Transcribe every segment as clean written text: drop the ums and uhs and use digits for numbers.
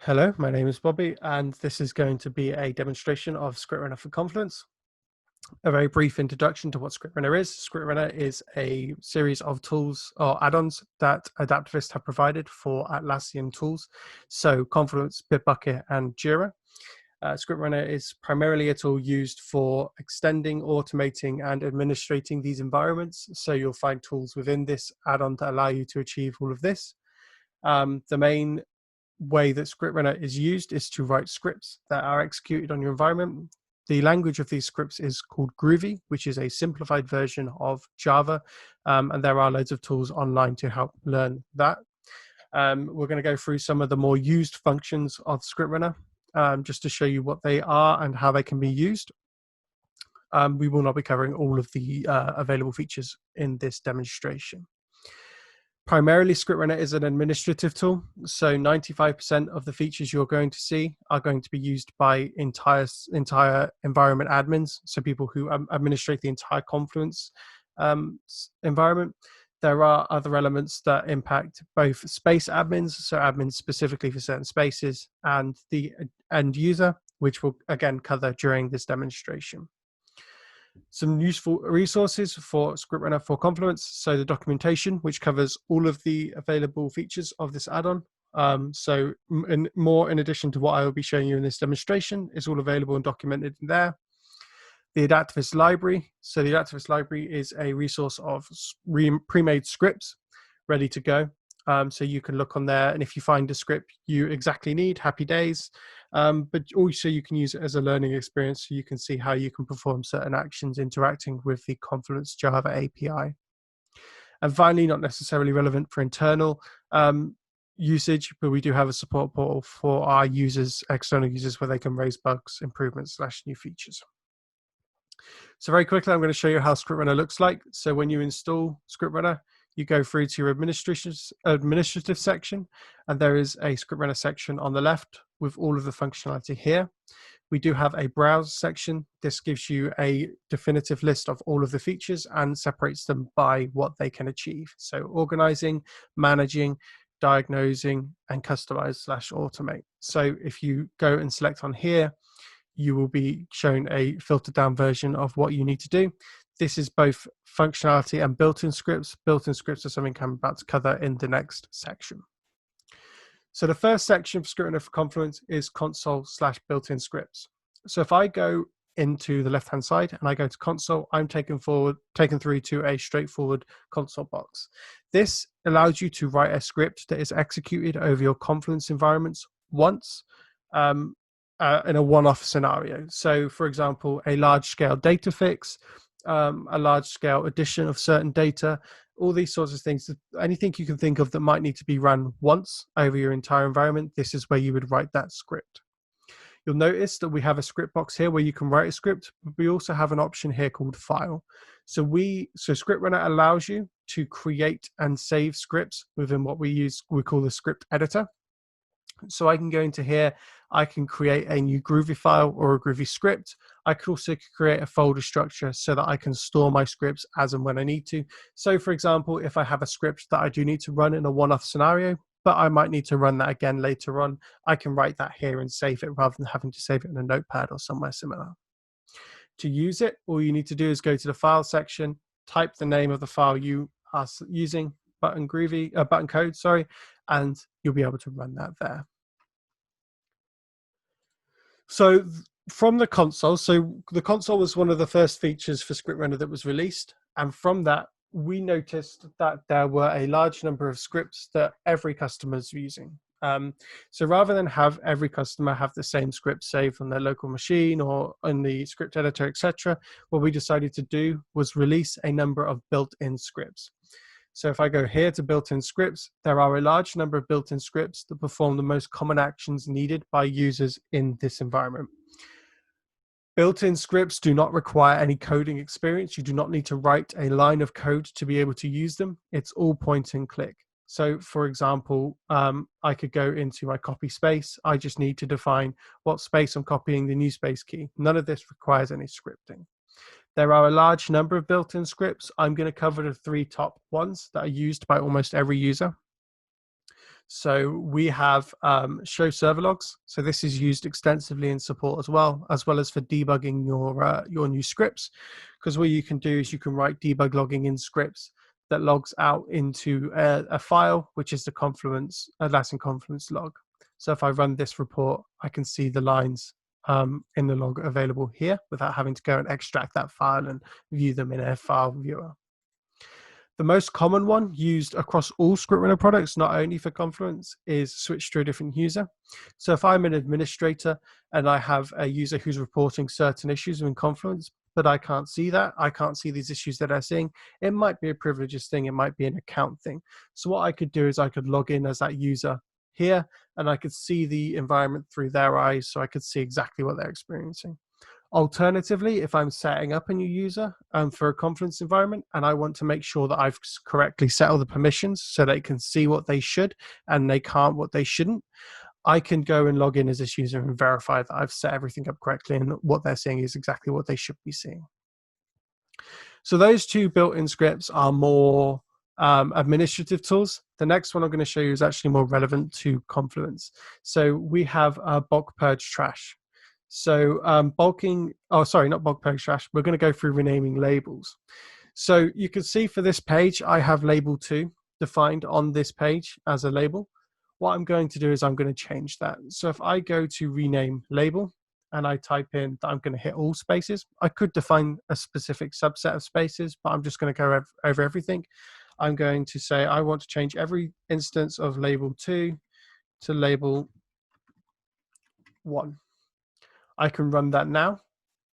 Hello, my name is Bobby, and this is going to be a demonstration of ScriptRunner for Confluence. A very brief introduction to what ScriptRunner is. ScriptRunner is a series of tools or add-ons that Adaptavist have provided for Atlassian tools, so Confluence, Bitbucket, and Jira. ScriptRunner is primarily a tool used for extending, automating, and administrating these environments. So you'll find tools within this add-on that allow you to achieve all of this. The main way that ScriptRunner is used is to write scripts that are executed on your environment. The language of these scripts is called Groovy, which is a simplified version of Java, and there are loads of tools online to help learn that. We're going to go through some of the more used functions of ScriptRunner, just to show you what they are and how they can be used. We will not be covering all of the available features in this demonstration. Primarily, ScriptRunner is an administrative tool, so 95% of the features you're going to see are going to be used by entire environment admins, so people who administrate the entire Confluence environment. There are other elements that impact both space admins, so admins specifically for certain spaces, and the end user, which we'll again cover during this demonstration. Some useful resources for ScriptRunner for Confluence. So the documentation, which covers all of the available features of this add-on. In addition to what I will be showing you in this demonstration, is all available and documented in there. The Adaptavist library. So the Adaptavist library is a resource of pre-made scripts ready to go. So you can look on there, and if you find a script you exactly need, happy days. But also you can use it as a learning experience, so you can see how you can perform certain actions interacting with the Confluence Java API. And finally, not necessarily relevant for internal usage, but we do have a support portal for our users, external users, where they can raise bugs, improvements, / new features. So very quickly, I'm going to show you how ScriptRunner looks like. So when you install ScriptRunner, you go through to your administrative section, and there is a ScriptRunner section on the left with all of the functionality here. We do have a browse section. This gives you a definitive list of all of the features and separates them by what they can achieve. So organizing, managing, diagnosing, and customize / automate. So if you go and select on here, you will be shown a filtered down version of what you need to do. This is both functionality and built-in scripts. Built-in scripts are something I'm about to cover in the next section. So the first section for ScriptRunner for Confluence is console / built-in scripts. So if I go into the left-hand side and I go to console, I'm taken through to a straightforward console box. This allows you to write a script that is executed over your Confluence environments once, in a one-off scenario. So for example, a large-scale data fix, a large-scale addition of certain data, all these sorts of things. Anything you can think of that might need to be run once over your entire environment, this is where you would write that script. You'll notice that we have a script box here where you can write a script, but we also have an option here called file. So ScriptRunner allows you to create and save scripts within what we call the script editor. So I can go into here, I can create a new Groovy file or a Groovy script. I could also create a folder structure so that I can store my scripts as and when I need to. So for example, if I have a script that I do need to run in a one-off scenario, but I might need to run that again later on, I can write that here and save it rather than having to save it in a notepad or somewhere similar. To use it, all you need to do is go to the file section, type the name of the file you are using, button code, and you'll be able to run that there. So from the console, the console was one of the first features for ScriptRunner that was released. And from that, we noticed that there were a large number of scripts that every customer is using. So rather than have every customer have the same script saved on their local machine or in the script editor, etc., what we decided to do was release a number of built-in scripts. So if I go here to built-in scripts, there are a large number of built-in scripts that perform the most common actions needed by users in this environment. Built-in scripts do not require any coding experience. You do not need to write a line of code to be able to use them. It's all point and click. So for example, I could go into my copy space. I just need to define what space I'm copying the new space key. None of this requires any scripting. There are a large number of built-in scripts. I'm going to cover the 3 top ones that are used by almost every user. So we have show server logs. So this is used extensively in support as well as for debugging your new scripts. Because what you can do is you can write debug logging in scripts that logs out into a file, which is the Atlassian Confluence log. So if I run this report, I can see the lines in the log available here without having to go and extract that file and view them in a file viewer. The most common one used across all Script Runner products, not only for Confluence, is switch to a different user. So if I'm an administrator and I have a user who's reporting certain issues in Confluence, but I can't see that, I can't see these issues that they're seeing, it might be a privileges thing, it might be an account thing. So what I could do is I could log in as that user here, and I could see the environment through their eyes, so I could see exactly what they're experiencing. Alternatively, if I'm setting up a new user for a Confluence environment and I want to make sure that I've correctly set all the permissions so they can see what they should and they can't what they shouldn't, I can go and log in as this user and verify that I've set everything up correctly and what they're seeing is exactly what they should be seeing. So those two built-in scripts are more administrative tools. The next one I'm going to show you is actually more relevant to Confluence. So we have bulk purge trash. So not bulk purge trash. We're going to go through renaming labels. So you can see for this page, I have label 2 defined on this page as a label. What I'm going to do is I'm going to change that. So if I go to rename label and I type in that I'm going to hit all spaces, I could define a specific subset of spaces, but I'm just going to go over everything. I'm going to say I want to change every instance of label 2 to label 1. I can run that now.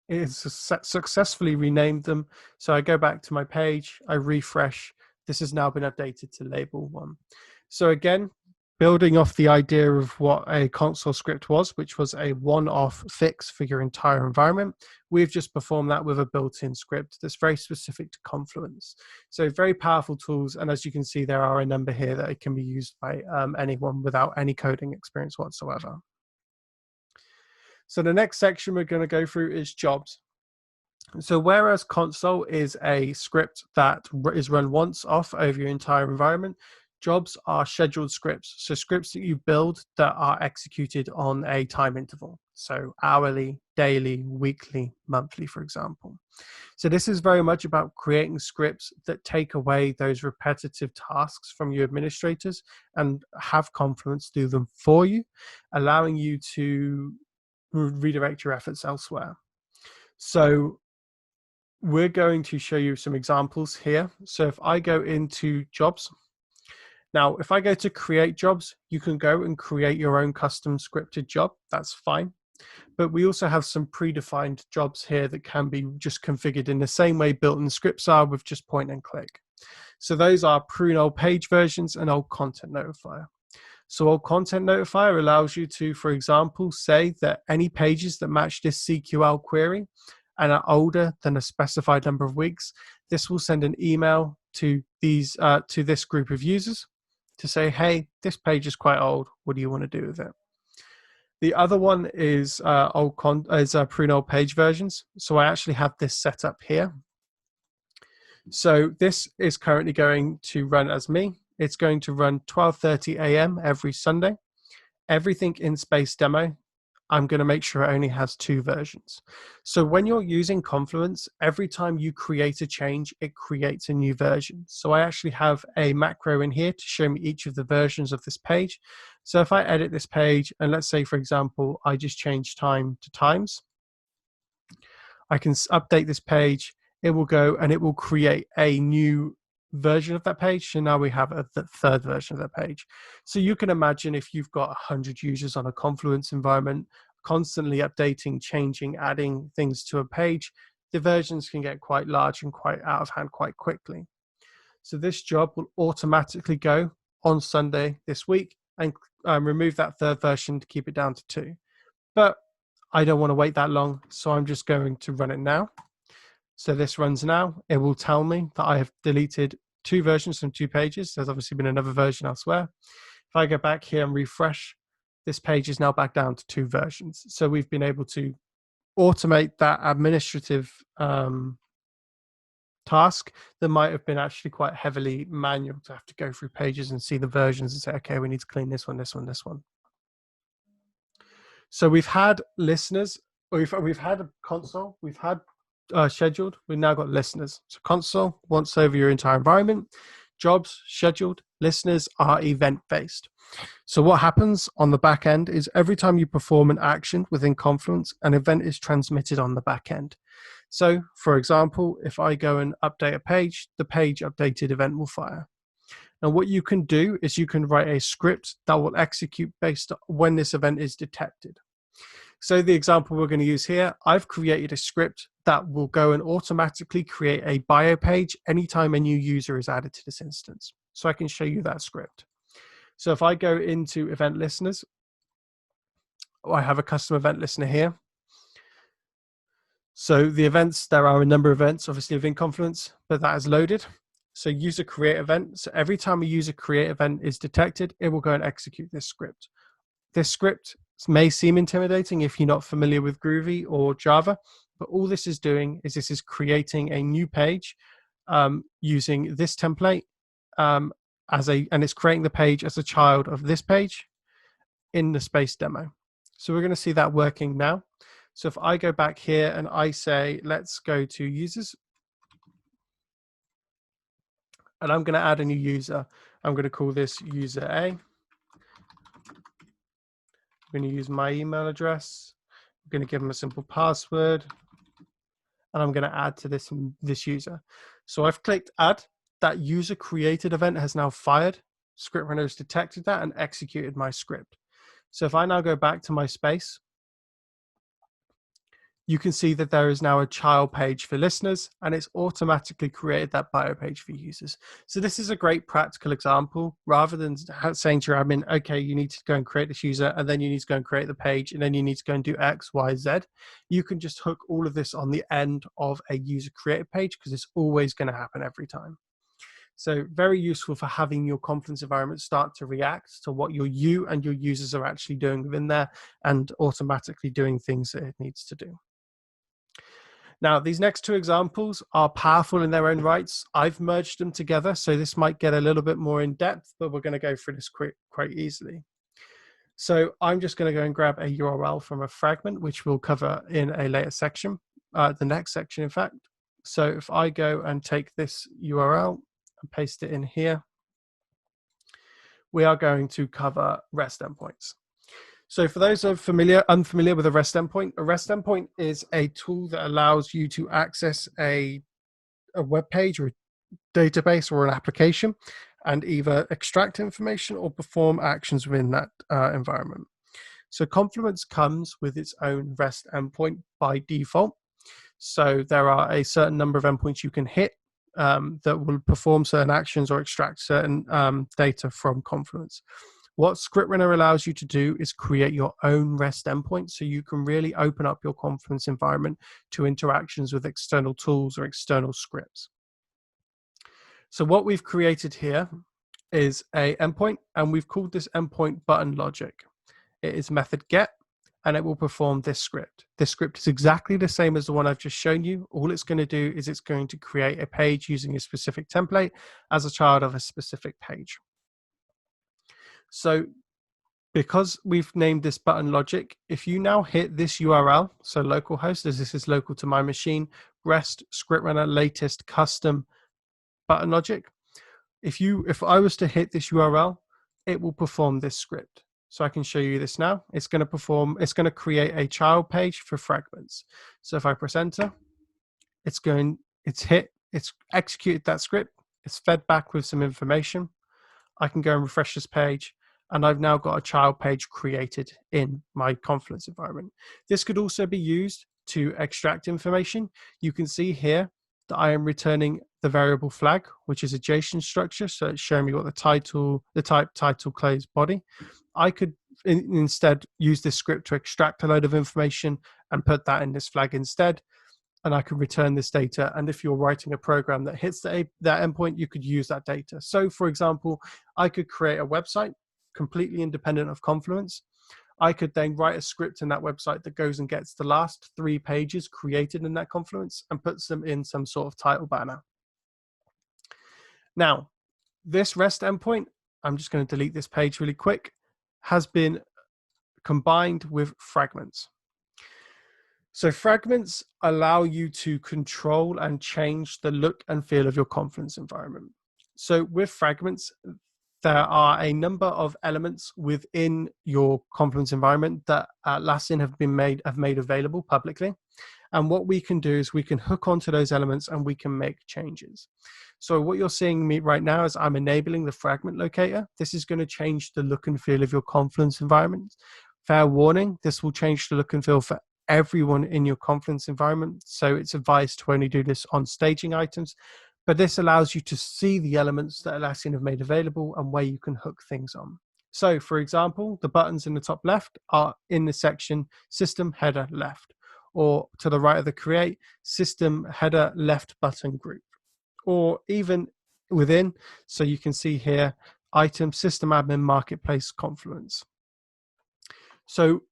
It has successfully renamed them. So I go back to my page, I refresh. This has now been updated to label 1. So again, building off the idea of what a console script was, which was a one-off fix for your entire environment, we've just performed that with a built-in script that's very specific to Confluence. So very powerful tools. And as you can see, there are a number here that it can be used by anyone without any coding experience whatsoever. So the next section we're going to go through is jobs. So whereas console is a script that is run once off over your entire environment, jobs are scheduled scripts. So scripts that you build that are executed on a time interval. So hourly, daily, weekly, monthly, for example. So this is very much about creating scripts that take away those repetitive tasks from your administrators and have Confluence do them for you, allowing you to redirect your efforts elsewhere. So we're going to show you some examples here. So if I go into jobs, now if I go to create jobs, you can go and create your own custom scripted job. That's fine. But we also have some predefined jobs here that can be just configured in the same way built-in scripts are with just point and click. So those are prune old page versions and old content notifier. So old content notifier allows you to, for example, say that any pages that match this CQL query and are older than a specified number of weeks, this will send an email to this group of users to say, hey, this page is quite old. What do you want to do with it? The other one is prune old page versions. So I actually have this set up here. So this is currently going to run as me. It's going to run 12:30 a.m. every Sunday. Everything in Space Demo, I'm going to make sure it only has 2 versions. So when you're using Confluence, every time you create a change, it creates a new version. So I actually have a macro in here to show me each of the versions of this page. So if I edit this page, and let's say, for example, I just change time to times, I can update this page. It will go and it will create a new version of that page. So now we have the 3rd version of that page. So you can imagine if you've got 100 users on a Confluence environment, constantly updating, changing, adding things to a page, the versions can get quite large and quite out of hand quite quickly. So this job will automatically go on Sunday this week and remove that 3rd version to keep it down to 2. But I don't want to wait that long, so I'm just going to run it now. So this runs now. It will tell me that I have deleted 2 versions from 2 pages. There's obviously been another version elsewhere. If I go back here and refresh, this page is now back down to 2 versions. So we've been able to automate that administrative task that might have been actually quite heavily manual to have to go through pages and see the versions and say, okay, we need to clean this one, this one, this one. So we've had listeners, or we've had a console, we've had scheduled, we've now got listeners. So console wants over your entire environment. Jobs, scheduled. Listeners are event-based. So what happens on the back end is every time you perform an action within Confluence, an event is transmitted on the back end. So for example, if I go and update a page, the page updated event will fire. Now what you can do is you can write a script that will execute based on when this event is detected. So the example we're going to use here, I've created a script that will go and automatically create a bio page anytime a new user is added to this instance. So I can show you that script. So if I go into event listeners, I have a custom event listener here. So the events, there are a number of events obviously within Confluence, but that is loaded. So user create event. So every time a user create event is detected, it will go and execute this script. This script may seem intimidating if you're not familiar with Groovy or Java, but all this is doing is this is creating a new page using this template and it's creating the page as a child of this page in the space demo. So we're going to see that working now. So if I go back here and I say, let's go to users, and I'm going to add a new user. I'm going to call this user A. I'm going to use my email address. I'm going to give them a simple password, and I'm going to add to this user. So I've clicked add. That user created event has now fired. Script runner has detected that and executed my script. So if I now go back to my space, you can see that there is now a child page for listeners, and it's automatically created that bio page for users. So this is a great practical example. Rather than saying to your admin, okay, you need to go and create this user, and then you need to go and create the page, and then you need to go and do X, Y, Z, you can just hook all of this on the end of a user created page because it's always going to happen every time. So very useful for having your Confluence environment start to react to what you and your users are actually doing within there and automatically doing things that it needs to do. Now, these next two examples are powerful in their own rights. I've merged them together, so this might get a little bit more in depth, but we're going to go through this quite easily. So I'm just going to go and grab a URL from a fragment, which we'll cover in a later section, the next section, in fact. So if I go and take this URL and paste it in here, we are going to cover REST endpoints. So for those who are unfamiliar with a REST endpoint is a tool that allows you to access a web page or a database or an application and either extract information or perform actions within that environment. So Confluence comes with its own REST endpoint by default. So there are a certain number of endpoints you can hit that will perform certain actions or extract certain data from Confluence. What Script Runner allows you to do is create your own REST endpoint so you can really open up your Confluence environment to interactions with external tools or external scripts. So what we've created here is a endpoint, and we've called this endpoint button logic. It is method get, and it will perform this script. This script is exactly the same as the one I've just shown you. All it's going to do is it's going to create a page using a specific template as a child of a specific page. So because we've named this button logic, if you now hit this URL, so localhost, as this is local to my machine, REST Script Runner latest custom button logic, if I was to hit this URL, it will perform this script. So I can show you this now. It's going to create a child page for fragments. So if I press enter, it's executed that script. It's fed back with some information. I can go and refresh this page, and I've now got a child page created in my Confluence environment. This could also be used to extract information. You can see here that I am returning the variable flag, which is a JSON structure. So it's showing me what the type, title, close, body. I could instead use this script to extract a load of information and put that in this flag instead. And I can return this data. And if you're writing a program that hits that endpoint, you could use that data. So for example, I could create a website completely independent of Confluence. I could then write a script in that website that goes and gets the last 3 pages created in that Confluence and puts them in some sort of title banner. Now, this REST endpoint, I'm just going to delete this page really quick, has been combined with fragments. So fragments allow you to control and change the look and feel of your Confluence environment. So with fragments, there are a number of elements within your Confluence environment that Atlassian have made available publicly. And what we can do is we can hook onto those elements and we can make changes. So what you're seeing me right now is I'm enabling the fragment locator. This is going to change the look and feel of your Confluence environment. Fair warning, this will change the look and feel for everyone in your Confluence environment. So it's advised to only do this on staging items, but this allows you to see the elements that Atlassian have made available and where you can hook things on. So for example, the buttons in the top left are in the section System Header Left, or to the right of the Create, System Header Left Button Group, or even within, so you can see here, Item System Admin Marketplace Confluence. So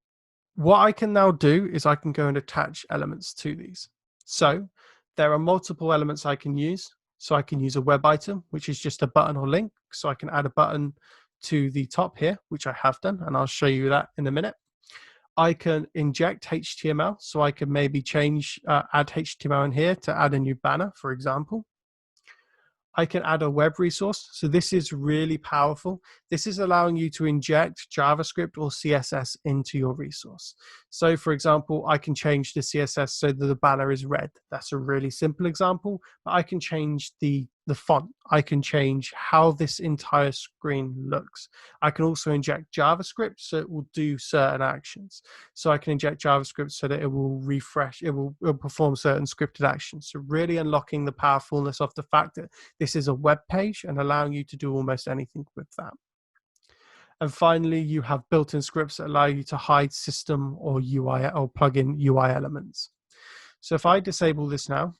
what I can now do is I can go and attach elements to these. So there are multiple elements I can use. So I can use a web item, which is just a button or link. So I can add a button to the top here, which I have done, and I'll show you that in a minute. I can inject HTML. So I can maybe add HTML in here to add a new banner, for example. I can add a web resource. So this is really powerful. This is allowing you to inject JavaScript or CSS into your resource. So for example, I can change the CSS so that the banner is red. That's a really simple example, but I can change the font. I can change how this entire screen looks. I can also inject JavaScript so it will do certain actions. So I can inject JavaScript so that it will refresh, it will perform certain scripted actions. So really unlocking the powerfulness of the fact that this is a web page and allowing you to do almost anything with that. And finally, you have built-in scripts that allow you to hide system or UI or plugin UI elements. So if I disable this now,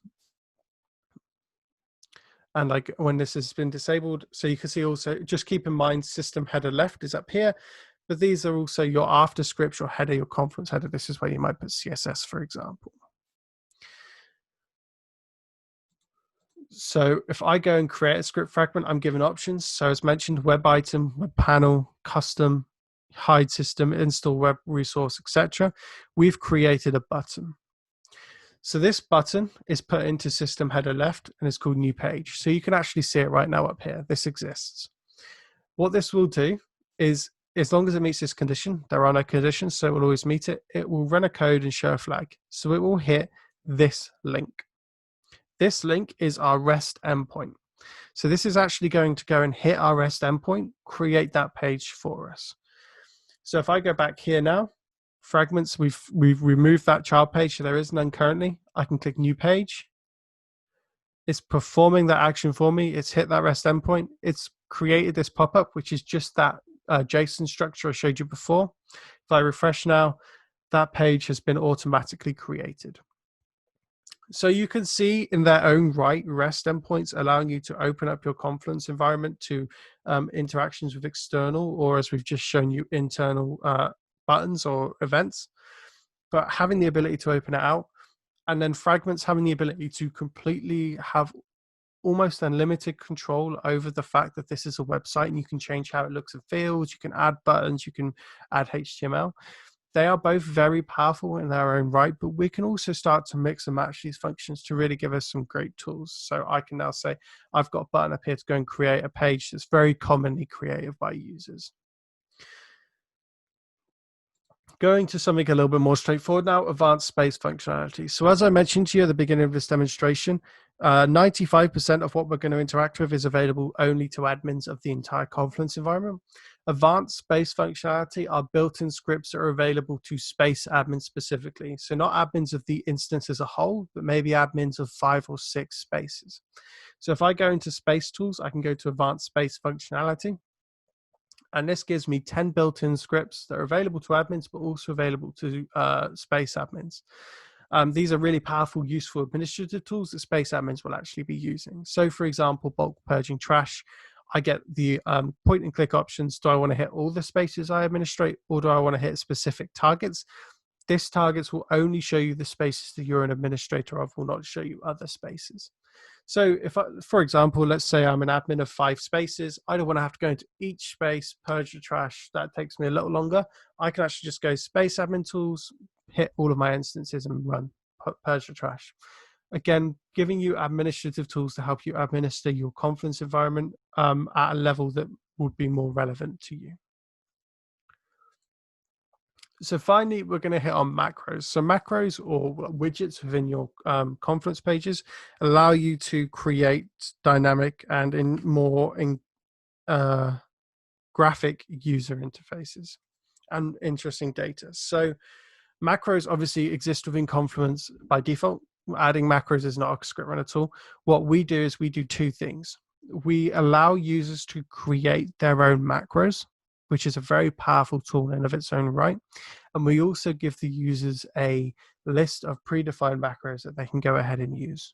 and like when this has been disabled, so you can see also, just keep in mind System Header Left is up here, but these are also your after scripts, your header, your Confluence header. This is where you might put CSS, for example. So if I go and create a script fragment, I'm given options. So as mentioned, web item, web panel, custom, hide system, install web resource, etc. We've created a button. So this button is put into System Header Left and it's called New Page. So you can actually see it right now up here. This exists. What this will do is, as long as it meets this condition, there are no conditions, so it will always meet it. It will run a code and show a flag. So it will hit this link. This link is our REST endpoint. So this is actually going to go and hit our REST endpoint, create that page for us. So if I go back here now, fragments, we've removed that child page, so there is none currently. I can click New Page. It's performing that action for me. It's hit that REST endpoint. It's created this pop-up, which is just that JSON structure I showed you before. If I refresh now, that page has been automatically created. So you can see in their own right, REST endpoints allowing you to open up your Confluence environment to interactions with external, or as we've just shown you, internal buttons or events, but having the ability to open it out, and then fragments having the ability to completely have almost unlimited control over the fact that this is a website and you can change how it looks and feels, you can add buttons, you can add HTML. They are both very powerful in their own right, but we can also start to mix and match these functions to really give us some great tools. So I can now say, I've got a button up here to go and create a page that's very commonly created by users. Going to something a little bit more straightforward now, advanced space functionality. So as I mentioned to you at the beginning of this demonstration, 95% of what we're going to interact with is available only to admins of the entire Confluence environment. Advanced space functionality are built-in scripts that are available to space admins specifically. So not admins of the instance as a whole, but maybe admins of 5 or 6 spaces. So if I go into space tools, I can go to advanced space functionality. And this gives me 10 built-in scripts that are available to admins, but also available to space admins. These are really powerful, useful administrative tools that space admins will actually be using. So for example, bulk purging trash, I get the point and click options. Do I want to hit all the spaces I administrate, or do I want to hit specific targets? This targets will only show you the spaces that you're an administrator of, will not show you other spaces. So if for example, let's say I'm an admin of 5 spaces, I don't want to have to go into each space, purge the trash. That takes me a little longer. I can actually just go space admin tools, hit all of my instances and run purge the trash. Again, giving you administrative tools to help you administer your Confluence environment at a level that would be more relevant to you. So finally, we're going to hit on macros. So macros, or widgets within your Confluence pages, allow you to create dynamic and graphic user interfaces and interesting data. So macros obviously exist within Confluence by default. Adding macros is not a script runner tool. What we do is we do two things. We allow users to create their own macros, which is a very powerful tool in of its own right. And we also give the users a list of predefined macros that they can go ahead and use.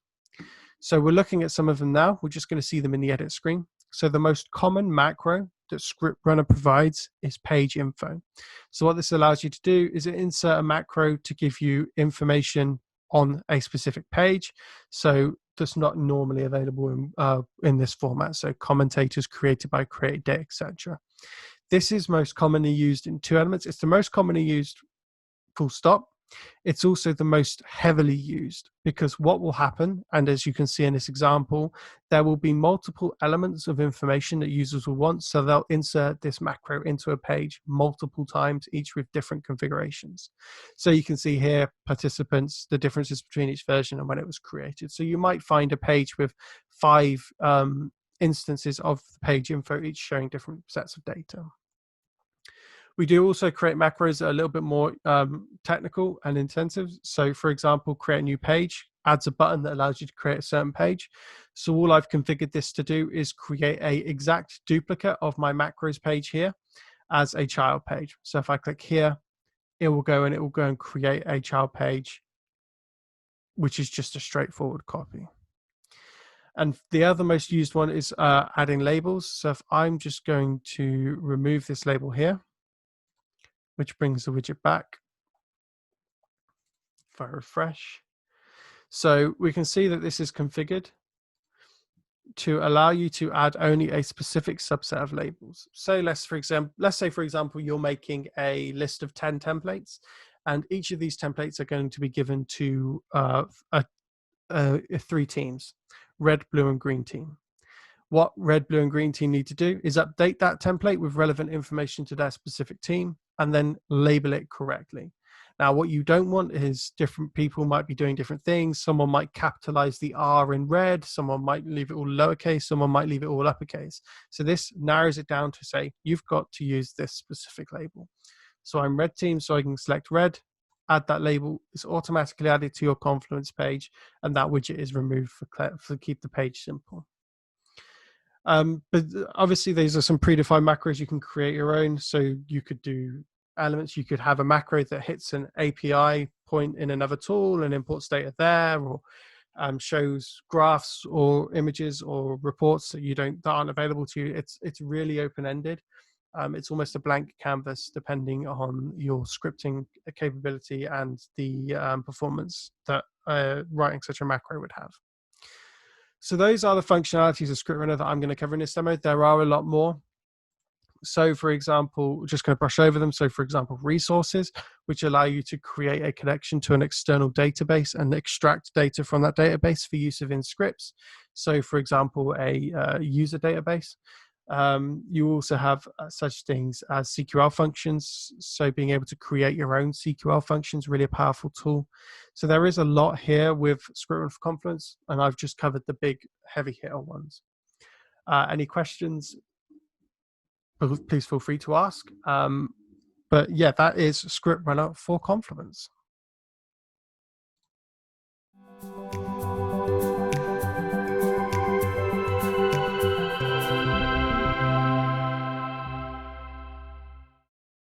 So we're looking at some of them now. We're just going to see them in the edit screen. So the most common macro that Script Runner provides is page info. So what this allows you to do is insert a macro to give you information on a specific page. So that's not normally available in this format. So commentators created by create date, etc. This is most commonly used in two elements. It's the most commonly used, full stop. It's also the most heavily used, because what will happen, and as you can see in this example, there will be multiple elements of information that users will want. So they'll insert this macro into a page multiple times, each with different configurations. So you can see here, participants, the differences between each version and when it was created. So you might find a page with 5 instances of the page info, each showing different sets of data. We do also create macros that are a little bit more technical and intensive. So for example, create a new page adds a button that allows you to create a certain page. So all I've configured this to do is create a exact duplicate of my macros page here as a child page. So if I click here, it will go and create a child page, which is just a straightforward copy. And the other most used one is adding labels. So if I'm just going to remove this label here, which brings the widget back. If I refresh. So we can see that this is configured to allow you to add only a specific subset of labels. So let's say, for example, you're making a list of 10 templates, and each of these templates are going to be given to 3 teams, red, blue, and green team. What red, blue, and green team need to do is update that template with relevant information to their specific team and then label it correctly. Now, what you don't want is different people might be doing different things. Someone might capitalize the R in red. Someone might leave it all lowercase. Someone might leave it all uppercase. So this narrows it down to say, you've got to use this specific label. So I'm red team, so I can select red, add that label. It's automatically added to your Confluence page, and that widget is removed for keep the page simple. But obviously these are some predefined macros. You can create your own. So you could do elements. You could have a macro that hits an API point in another tool and imports data there, or shows graphs or images or reports that aren't available to you. It's really open-ended. It's almost a blank canvas depending on your scripting capability and the performance that writing such a macro would have. So those are the functionalities of Script Runner that I'm going to cover in this demo. There are a lot more. So for example, just going to brush over them. So for example, resources, which allow you to create a connection to an external database and extract data from that database for use within scripts. So for example, a user database. You also have such things as CQL functions. So being able to create your own CQL functions, really a powerful tool. So there is a lot here with Script Runner for Confluence, and I've just covered the big heavy hitter ones. Any questions? Please feel free to ask. But yeah, that is Script Runner for Confluence.